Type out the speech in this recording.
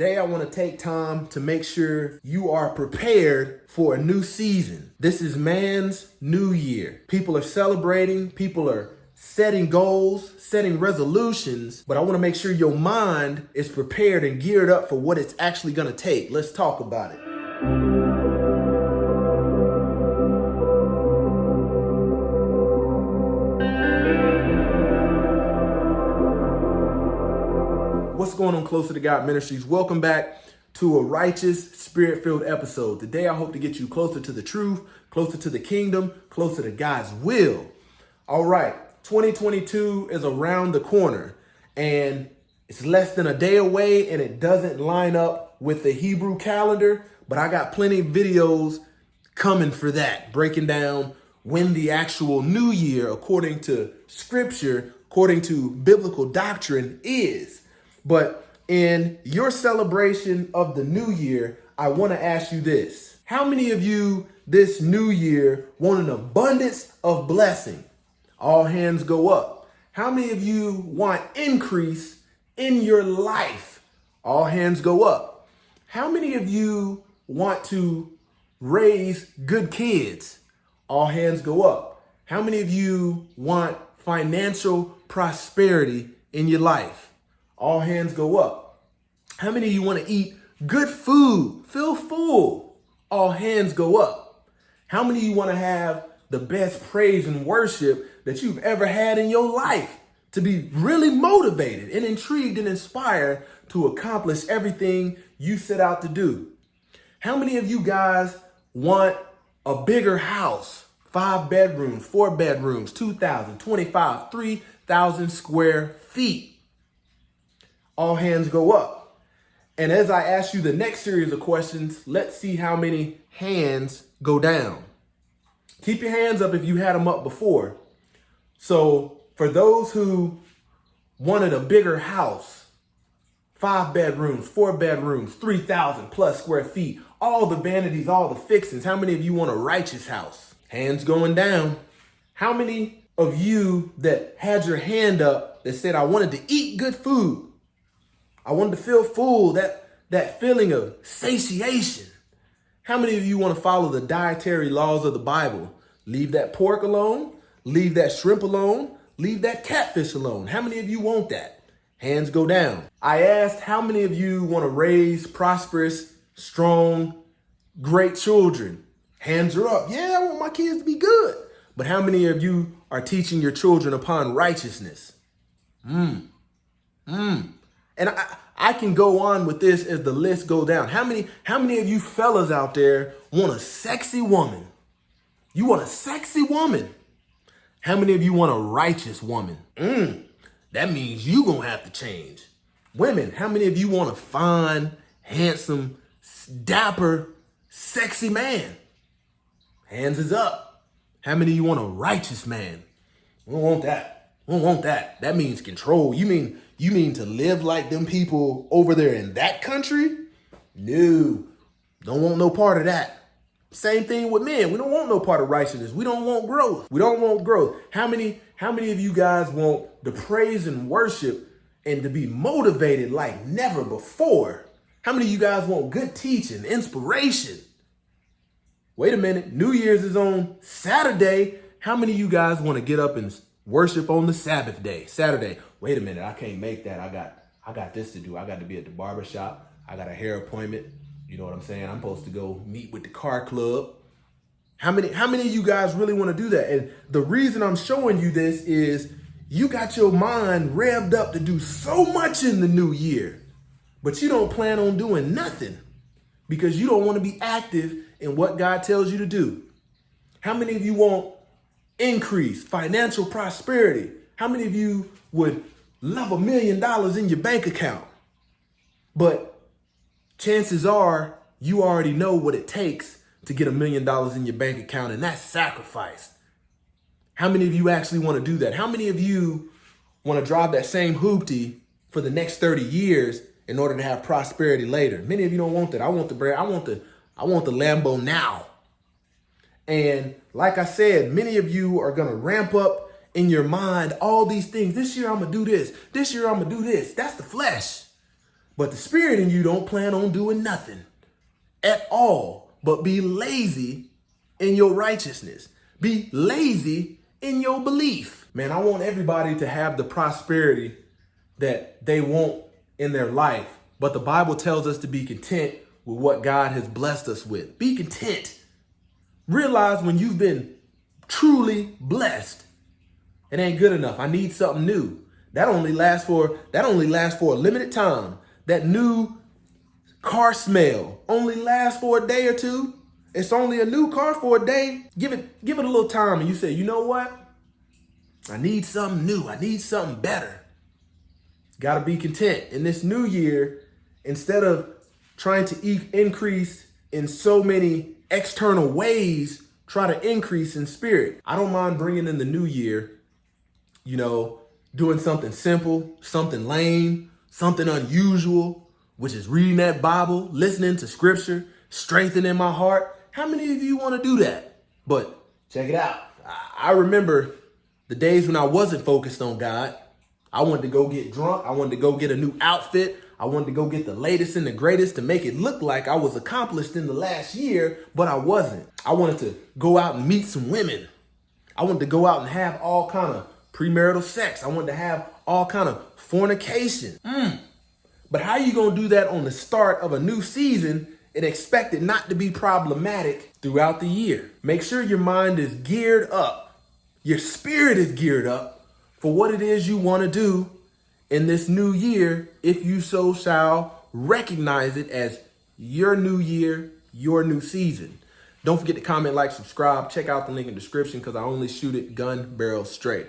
Today, I want to take time to make sure you are prepared for a new season. This is man's new year. People are celebrating, people are setting goals, setting resolutions, but I want to make sure your mind is prepared and geared up for what it's actually going to take. Let's talk about it. What's going on, Closer to God Ministries? Welcome back to a righteous, spirit-filled episode. Today, I hope to get you closer to the truth, closer to the kingdom, closer to God's will. All right, 2022 is around the corner, and it's less than a day away, and it doesn't line up with the Hebrew calendar, but I got plenty of videos coming for that, breaking down when the actual new year, according to scripture, according to biblical doctrine, is. But in your celebration of the new year, I want to ask you this. How many of you this new year want an abundance of blessing? All hands go up. How many of you want increase in your life? All hands go up. How many of you want to raise good kids? All hands go up. How many of you want financial prosperity in your life? All hands go up. How many of you want to eat good food? Feel full. All hands go up. How many of you want to have the best praise and worship that you've ever had in your life? To be really motivated and intrigued and inspired to accomplish everything you set out to do? How many of you guys want a bigger house? 5 bedrooms, 4 bedrooms, 2,000, 25, 3,000 square feet. All hands go up. And as I ask you the next series of questions, let's see how many hands go down. Keep your hands up if you had them up before. So for those who wanted a bigger house, 5 bedrooms, 4 bedrooms, 3,000 plus square feet, all the vanities, all the fixings, how many of you want a righteous house? Hands going down. How many of you that had your hand up that said, I wanted to eat good food? I wanted to feel full, that feeling of satiation. How many of you want to follow the dietary laws of the Bible? Leave that pork alone, leave that shrimp alone, leave that catfish alone. How many of you want that? Hands go down. I asked how many of you want to raise prosperous, strong, great children? Hands are up. Yeah, I want my kids to be good. But how many of you are teaching your children upon righteousness? And I can go on with this as the list goes down. How many of you fellas out there want a sexy woman? You want a sexy woman. How many of you want a righteous woman? That means you gonna have to change. Women, how many of you want a fine, handsome, dapper, sexy man? Hands is up. How many of you want a righteous man? We don't want that. We don't want that. That means control. You mean to live like them people over there in that country? No, don't want no part of that. Same thing with men. We don't want no part of righteousness. We don't want growth. We don't want growth. How many of you guys want the praise and worship and to be motivated like never before? How many of you guys want good teaching, inspiration? Wait a minute. New Year's is on Saturday. How many of you guys want to get up and worship on the Sabbath day, Saturday? Wait a minute, I can't make that. I got this to do. I got to be at the barber shop. I got a hair appointment. You know what I'm saying? I'm supposed to go meet with the car club. How many of you guys really want to do that? And the reason I'm showing you this is you got your mind revved up to do so much in the new year, but you don't plan on doing nothing because you don't want to be active in what God tells you to do. How many of you want increase, financial prosperity? How many of you would love $1 million in your bank account? But chances are you already know what it takes to get $1 million in your bank account, and that's sacrifice. How many of you actually want to do that? How many of you want to drive that same hoopty for the next 30 years in order to have prosperity later? Many of you don't want that. I want the bread. I want the Lambo now. And like I said, many of you are going to ramp up in your mind all these things. This year I'm going to do this. This year I'm going to do this. That's the flesh. But the spirit in you don't plan on doing nothing at all, but be lazy in your righteousness. Be lazy in your belief. Man, I want everybody to have the prosperity that they want in their life. But the Bible tells us to be content with what God has blessed us with. Be content. Realize when you've been truly blessed, it ain't good enough. I need something new. That only lasts for a limited time. That new car smell only lasts for a day or two. It's only a new car for a day. Give it a little time and you say, you know what? I need something new. I need something better. Got to be content. In this new year, instead of trying to increase in so many external ways, try to increase in spirit. I don't mind bringing in the new year, doing something simple, something lame, something unusual, which is reading that Bible, listening to scripture, strengthening my heart. How many of you want to do that? But check it out. I remember the days when I wasn't focused on God. I wanted to go get drunk. I wanted to go get a new outfit. I wanted to go get the latest and the greatest to make it look like I was accomplished in the last year, but I wasn't. I wanted to go out and meet some women. I wanted to go out and have all kind of premarital sex. I wanted to have all kind of fornication. But how are you going to do that on the start of a new season and expect it not to be problematic throughout the year? Make sure your mind is geared up. Your spirit is geared up for what it is you want to do in this new year, if you so shall recognize it as your new year, your new season. Don't forget to comment, like, subscribe. Check out the link in the description because I only shoot it gun barrel straight.